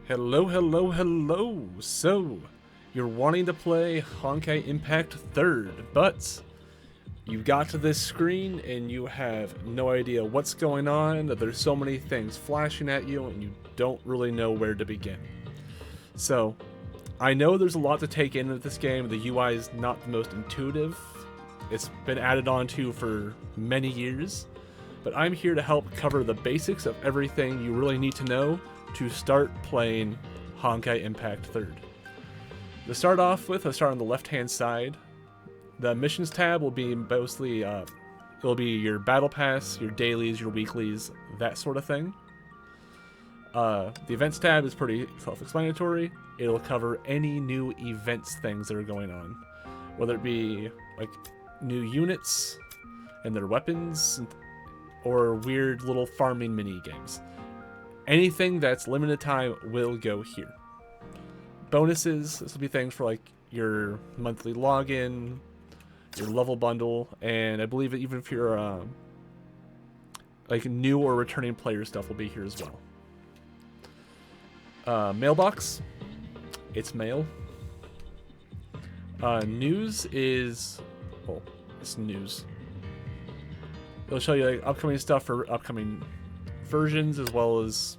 Hello, hello, hello! So, you're wanting to play Honkai Impact 3rd, but you got to this screen and you have no idea what's going on, there's so many things flashing at you and you don't really know where to begin. So, I know there's a lot to take in with this game, the UI is not the most intuitive, it's been added onto for many years, but I'm here to help cover the basics of everything you really need to know to start playing Honkai Impact 3rd. To start off with, I'll start on the left-hand side. The missions tab will be mostly, it'll be your battle pass, your dailies, your weeklies, that sort of thing. The events tab is pretty self-explanatory. It'll cover any new events things that are going on, whether it be like new units and their weapons, or weird little farming mini games. Anything that's limited time will go here. Bonuses, this will be things for like your monthly login, your level bundle, and I believe even if you're like new or returning player stuff will be here as well. Mailbox, it's mail. News is, well, it's news. It'll show you like upcoming stuff for upcoming versions as well as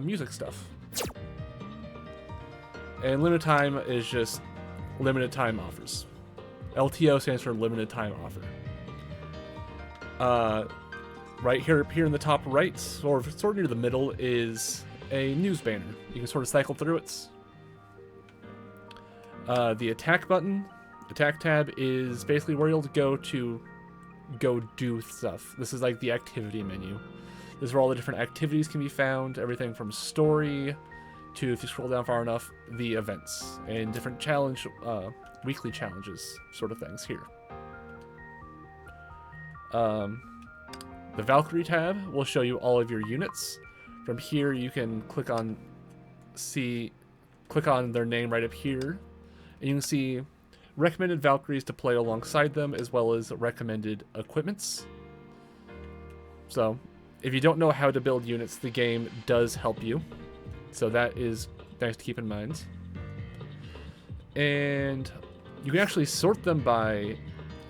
music stuff. And limited time is just limited time offers. LTO stands for limited time offer. Right here in the top right, or sort of near the middle, is a news banner. You can sort of cycle through it. The attack button, attack tab, is basically where you'll go to go do stuff. This is like the activity menu. This is where all the different activities can be found, everything from story to, if you scroll down far enough, the events and different challenge, weekly challenges sort of things here. The Valkyrie tab will show you all of your units. From here you can click on their name right up here, and you can see recommended Valkyries to play alongside them, as well as recommended equipments. So, if you don't know how to build units, the game does help you. So that is nice to keep in mind. And you can actually sort them by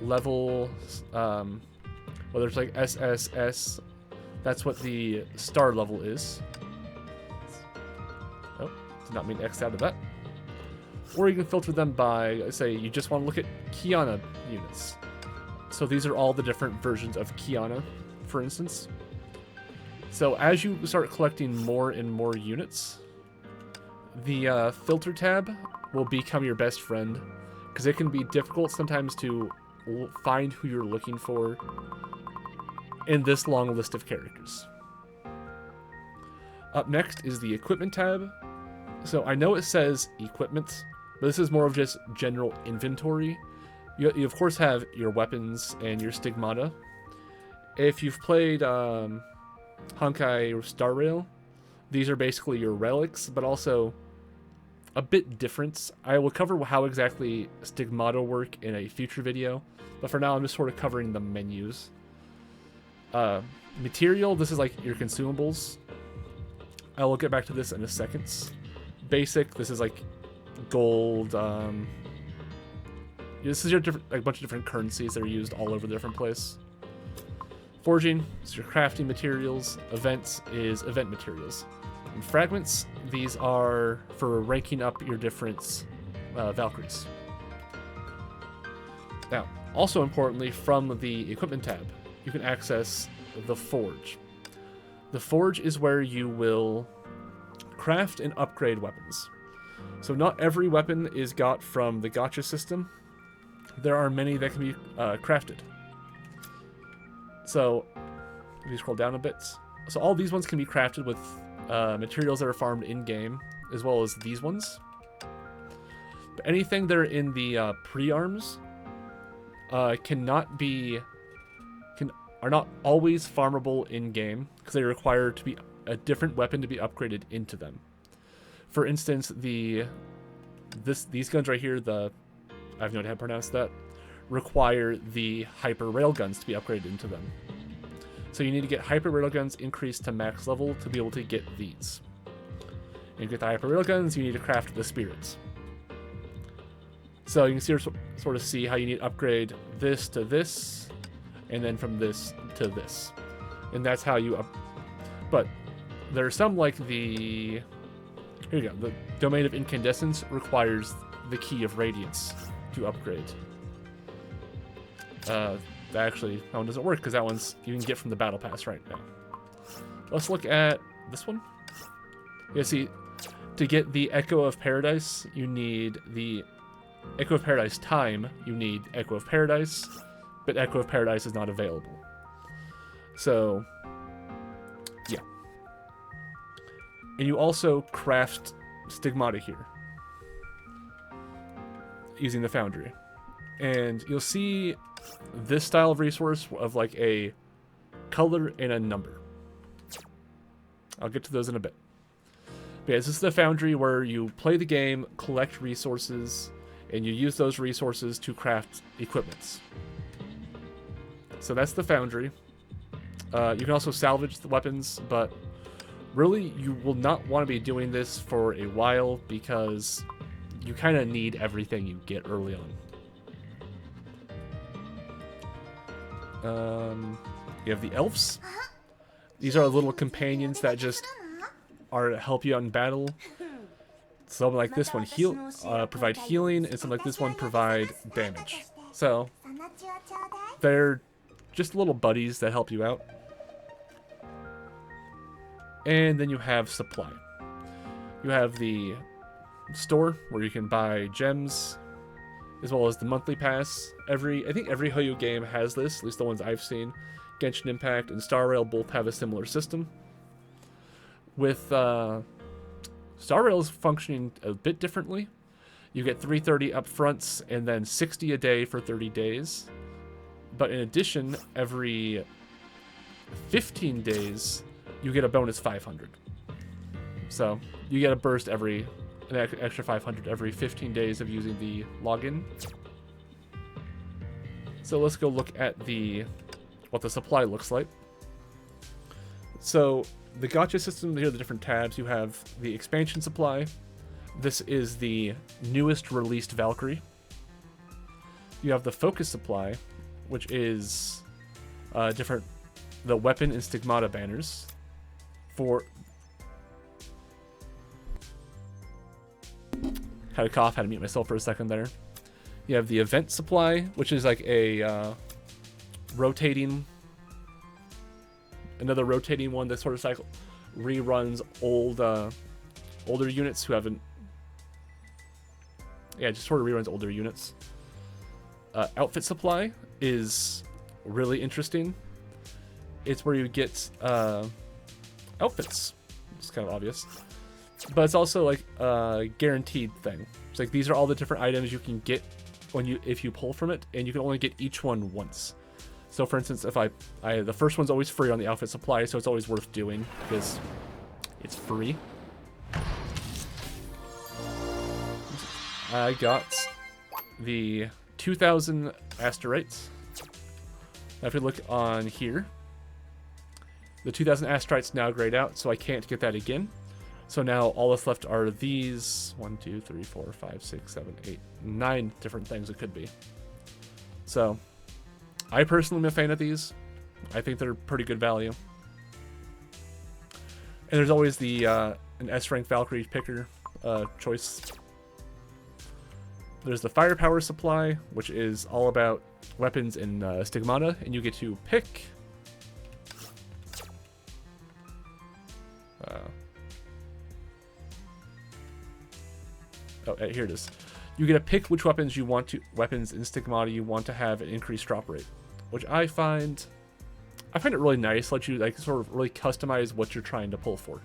level, whether it's like SSS, that's what the star level is. Oh, did not mean X out of that. Or you can filter them by, say, you just want to look at Kiana units. So these are all the different versions of Kiana, for instance. So as you start collecting more and more units, the filter tab will become your best friend, because it can be difficult sometimes to find who you're looking for in this long list of characters. Up next is the equipment tab. So I know it says equipment, but this is more of just general inventory. You of course have your weapons and your stigmata. If you've played Honkai Star Rail, these are basically your relics, but also a bit different. I will cover how exactly stigmata work in a future video, but for now I'm just sort of covering the menus. Material, this is like your consumables. I will get back to this in a second. Basic, this is like gold. This is your different, like, bunch of different currencies that are used all over the different place. Forging is your crafting materials. Events is event materials. And fragments, these are for ranking up your different Valkyries. Now, also importantly, from the equipment tab, you can access the Forge. The Forge is where you will craft and upgrade weapons. So not every weapon is got from the gacha system. There are many that can be crafted. So, if you scroll down a bit, so all these ones can be crafted with materials that are farmed in-game, as well as these ones. But anything that are in the pre-arms are not always farmable in-game, because they require to be a different weapon to be upgraded into them. For instance, these guns right here, I have no idea how to pronounce that, require the hyper railguns to be upgraded into them. So you need to get hyper railguns increased to max level to be able to get these. And you get the hyper railguns, you need to craft the spirits. So you can sort of see how you need to upgrade this to this, and then from this to this. And that's how you but there are some like the... Here you go. The Domain of Incandescence requires the Key of Radiance to upgrade. That one doesn't work because that one's you can get from the Battle Pass right now. Let's look at this one. Yeah, see, to get the Echo of Paradise, you need the Echo of Paradise time. You need Echo of Paradise, but Echo of Paradise is not available. So, yeah. And you also craft Stigmata here using the Foundry. And you'll see this style of resource of like a color and a number. I'll get to those in a bit. But yeah, this is the Foundry where you play the game, collect resources, and you use those resources to craft equipments. So that's the Foundry. You can also salvage the weapons, but really you will not want to be doing this for a while because you kind of need everything you get early on. You have the elves. These are little companions that just help you out in battle. Some like this one provide healing, and some like this one provide damage. So they're just little buddies that help you out. And then you have supply. You have the store where you can buy gems, as well as the monthly pass. I think every Hoyo game has this, at least the ones I've seen. Genshin Impact and Star Rail both have a similar system. With Star Rail is functioning a bit differently. You get 330 upfronts and then 60 a day for 30 days. But in addition, every 15 days, you get a bonus 500. So you get a burst an extra 500 every 15 days of using the login. So let's go look at what the supply looks like. So the gacha system, here are the different tabs. You have the expansion supply. This is the newest released Valkyrie. You have the focus supply, which is the weapon and stigmata banners. Had a cough, had to mute myself for a second there. You have the event supply, which is like a another rotating one that sort of reruns older units who haven't. Yeah, just sort of reruns older units. Outfit supply is really interesting. It's where you get outfits. It's kind of obvious. But it's also like a guaranteed thing. It's like these are all the different items you can get if you pull from it, and you can only get each one once. So for instance, if the first one's always free on the outfit supply, so it's always worth doing because it's free. I got the 2000 Asterites. Now if you look on here, the 2000 Asterites now grayed out, so I can't get that again. So now all that's left are these 1, 2, 3, 4, 5, 6, 7, 8, 9 different things it could be. So I personally am a fan of these. I think they're pretty good value. And there's always the an S-rank Valkyrie picker choice. There's the firepower supply, which is all about weapons and stigmata, and you get to pick here it is. You get to pick which weapons and stigmata you want to have an increased drop rate, which I find it really nice. Let you like sort of really customize what you're trying to pull for.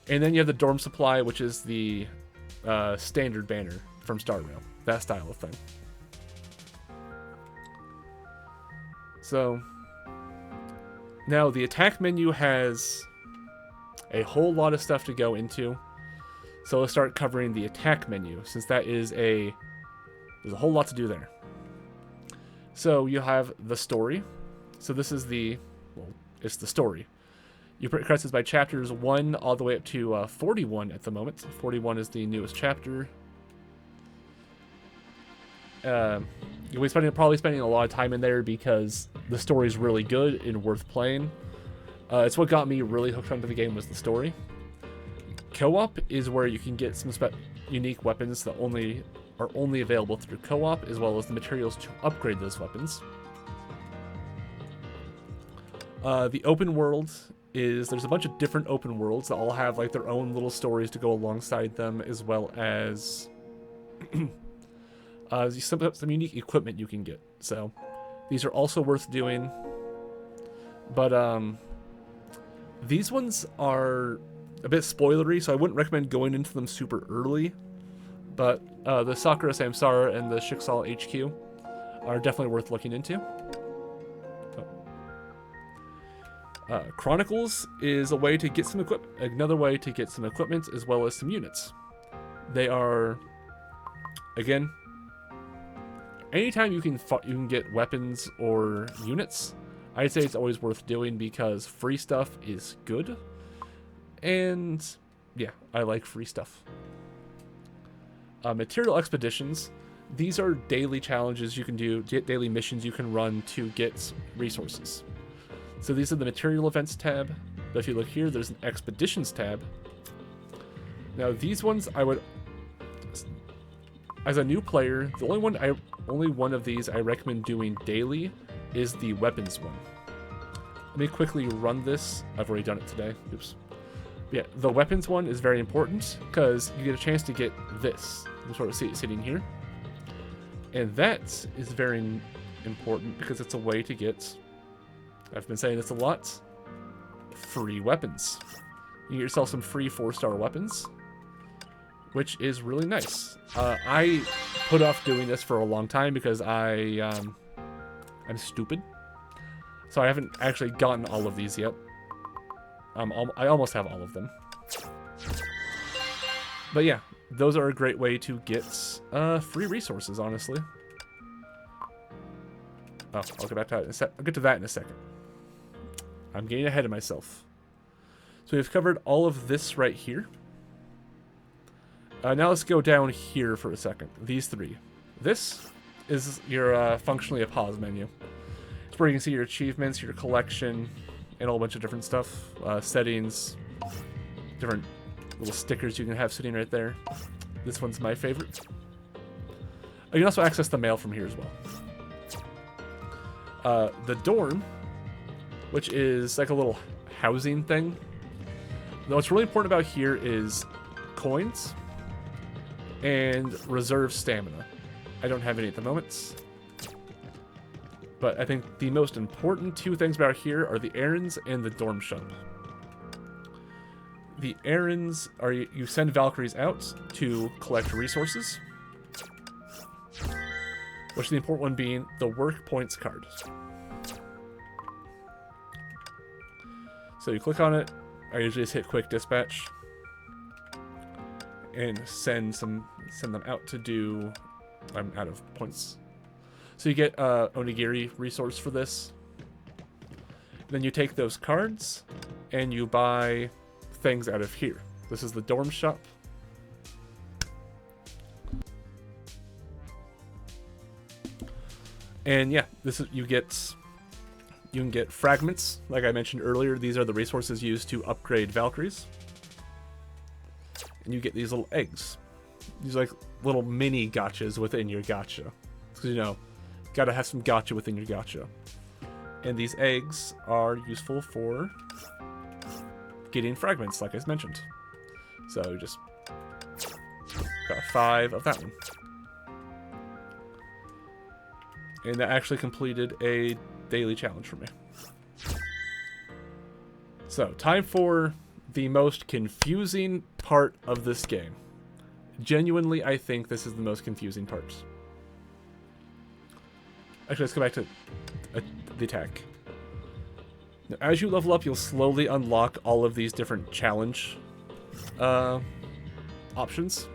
And then you have the dorm supply, which is the standard banner from Star Rail, that style of thing. So now the attack menu has a whole lot of stuff to go into. So let's start covering the attack menu, since there's a whole lot to do there. So you have the story. So this is it's the story. You print credits by chapters 1 all the way up to 41 at the moment. 41 is the newest chapter. You'll be probably spending a lot of time in there because the story is really good and worth playing. It's what got me really hooked onto the game was the story. Co-op is where you can get some unique weapons that are only available through co-op, as well as the materials to upgrade those weapons. The open world there's a bunch of different open worlds that all have like their own little stories to go alongside them, as well as some unique equipment you can get. So these are also worth doing. But these ones are a bit spoilery, so I wouldn't recommend going into them super early. But the Sakura Samsara and the Shixal HQ are definitely worth looking into. Chronicles is a way to get some another way to get some equipment as well as some units. They are, again, anytime you can get weapons or units, I'd say it's always worth doing because free stuff is good. And yeah, I like free stuff. Material expeditions. These are daily challenges you can do, daily missions you can run to get resources. So these are the material events tab. But if you look here, there's an expeditions tab. Now these ones I would, as a new player, the only one of these I recommend doing daily is the weapons one. Let me quickly run this. I've already done it today. Oops. Yeah, the weapons one is very important because you get a chance to get this. You sort of see it sitting here. And that is very important because it's a way to get, I've been saying this a lot, free weapons. You get yourself some free 4-star weapons, which is really nice. I put off doing this for a long time because I'm stupid. So I haven't actually gotten all of these yet. I almost have all of them. But yeah, those are a great way to get free resources, honestly. Oh, I'll get back to that in a sec. I'll get to that in a second. I'm getting ahead of myself. So we've covered all of this right here. Now let's go down here for a second. These three. This is your functionally a pause menu. It's where you can see your achievements, your collection, and a whole bunch of different stuff. Settings, different little stickers you can have sitting right there. This one's my favorite. You can also access the mail from here as well. The dorm, which is like a little housing thing. Now, what's really important about here is coins and reserve stamina. I don't have any at the moment. But I think the most important two things about here are the errands and the dorm shop. The errands are you send Valkyries out to collect resources, which the important one being the work points card. So you click on it. I usually just hit quick dispatch and send them out to do. I'm out of points. So you get onigiri resource for this. Then you take those cards and you buy things out of here. This is the dorm shop. And yeah, this is you can get fragments, like I mentioned earlier. These are the resources used to upgrade Valkyries. And you get these little eggs. These are like little mini gachas within your gacha. Because, you know, gotta have some gacha within your gacha. And these eggs are useful for getting fragments, like I mentioned. So just got 5 of that one. And that actually completed a daily challenge for me. So, time for the most confusing part of this game. Genuinely, I think this is the most confusing part. Actually, let's go back to the attack. Now, as you level up, you'll slowly unlock all of these different challenge options.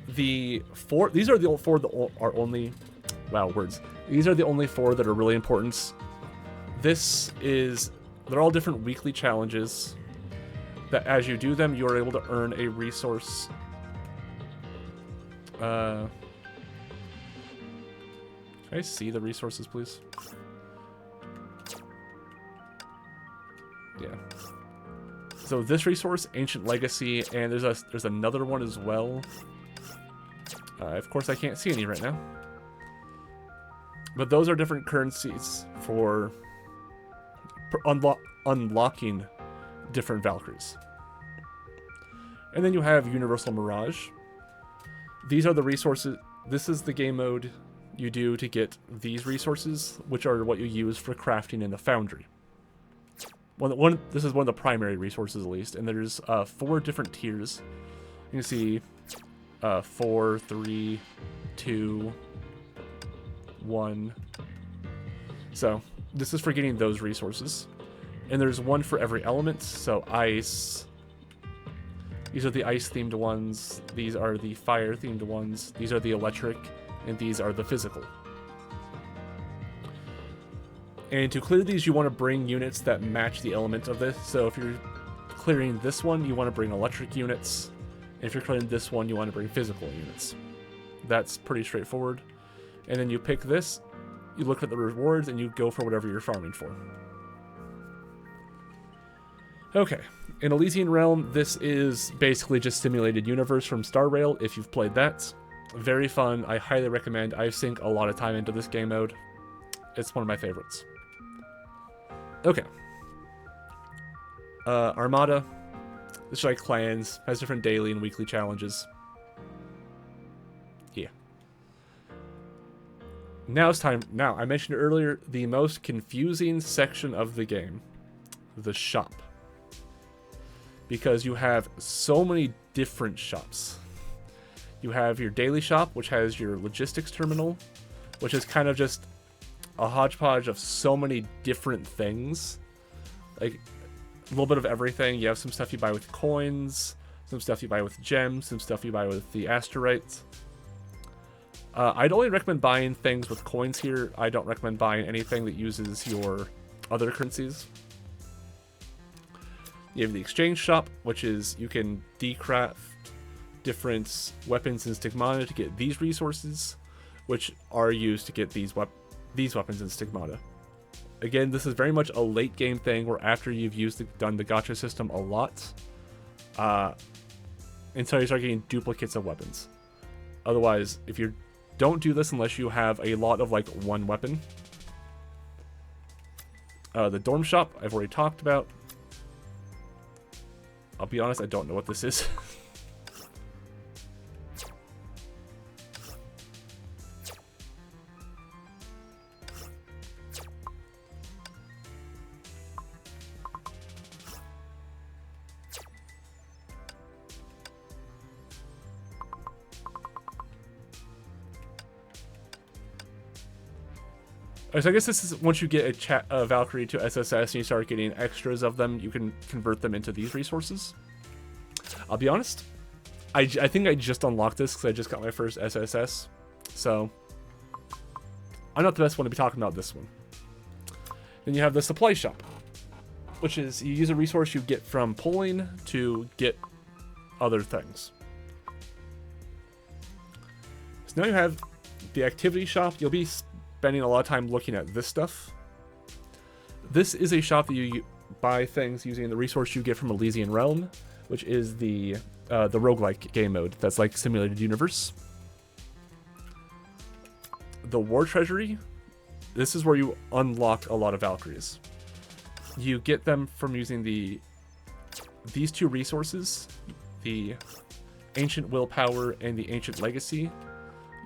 These are the 4 that are only... Wow, words. These are the only 4 that are really important. This is They're all different weekly challenges that as you do them, you are able to earn a resource. Can I see the resources, please? Yeah. So this resource, Ancient Legacy, and there's another one as well. Of course, I can't see any right now. But those are different currencies for unlocking different Valkyries. And then you have Universal Mirage. These are the resources. This is the game mode you do to get these resources, which are what you use for crafting in the foundry. This is one of the primary resources, at least, and there's 4 different tiers. You can see 4, 3, 2, 1. So this is for getting those resources, and there's one for every element. So ice. These are the ice-themed ones. These are the fire-themed ones. These are the electric, and these are the physical. And to clear these, you want to bring units that match the element of this. So if you're clearing this one, you want to bring electric units. And if you're clearing this one, you want to bring physical units. That's pretty straightforward. And then you pick this, you look at the rewards, and you go for whatever you're farming for. Okay, in Elysian Realm, this is basically just Simulated Universe from Star Rail, if you've played that. Very fun, I highly recommend. I sink a lot of time into this game mode. It's one of my favorites. Okay. Armada. This is like clans, has different daily and weekly challenges. Yeah. Now it's time. Now, I mentioned earlier the most confusing section of the game. The shop. Because you have so many different shops. You have your daily shop, which has your logistics terminal, which is kind of just a hodgepodge of so many different things. Like, a little bit of everything. You have some stuff you buy with coins, some stuff you buy with gems, some stuff you buy with the asteroids. I'd only recommend buying things with coins here. I don't recommend buying anything that uses your other currencies. You have the exchange shop, which is you can decraft different weapons in Stigmata to get these resources, which are used to get these weapons in Stigmata. Again, this is very much a late game thing where after you've done the gacha system a lot, until you start getting duplicates of weapons. Otherwise, if you don't do this unless you have a lot of like one weapon. The dorm shop, I've already talked about. I'll be honest, I don't know what this is. So I guess this is once you get a Valkyrie to SSS and you start getting extras of them, you can convert them into these resources. I'll be honest, I think I just unlocked this because I just got my first SSS, so I'm not the best one to be talking about this one. Then you have the supply shop, which is you use a resource you get from pulling to get other things. So now you have the activity shop. You'll be spending a lot of time looking at this stuff. This is a shop that you buy things using the resource you get from Elysian Realm, which is the roguelike game mode that's like Simulated Universe. The War Treasury, this is where you unlock a lot of Valkyries. You get them from using these two resources, the Ancient Willpower and the Ancient Legacy.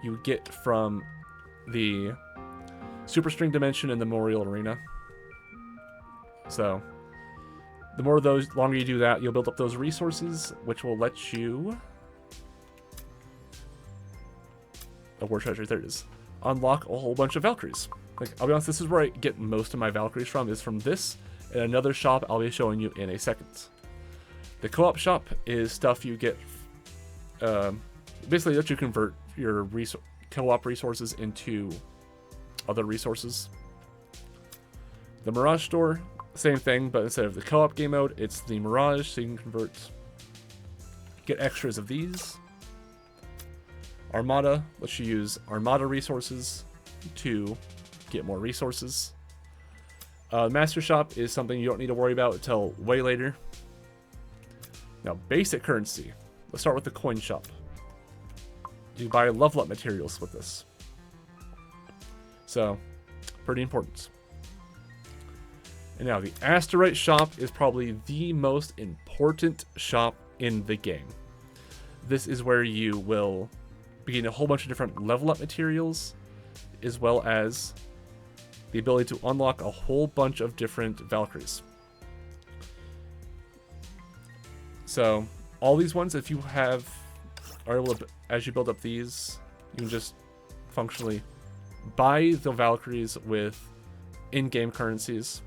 You get from the Superstring Dimension and the Memorial Arena. So, the more of those, longer you do that, you'll build up those resources, which will let you... A War Treasure, there it is. Unlock a whole bunch of Valkyries. Like, I'll be honest, this is where I get most of my Valkyries from, is from this, and another shop I'll be showing you in a second. The co-op shop is stuff you get... basically, lets you convert your co-op resources into other resources. The Mirage Store Same thing, but instead of the co-op game mode, it's the Mirage, so you can get extras of these. Armada lets you use Armada resources to get more resources. Master Shop is something you don't need to worry about until way later. Now, basic currency. Let's start with the coin shop. You buy level up materials with this. So, pretty important. And now, the Asterite shop is probably the most important shop in the game. This is where you will be getting a whole bunch of different level up materials, as well as the ability to unlock a whole bunch of different Valkyries. So, all these ones, if you are able to, as you build up these, you can just functionally buy the Valkyries with in-game currencies.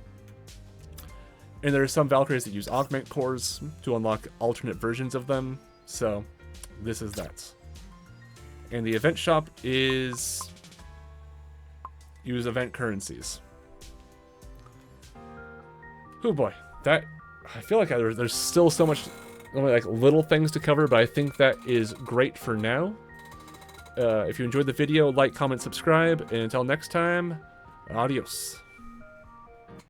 And there are some Valkyries that use augment cores to unlock alternate versions of them. So, this is that. And the event shop is use event currencies. Oh boy, I feel like there's still so much, only like little things to cover, but I think that is great for now. If you enjoyed the video, like, comment, subscribe, and until next time, adios.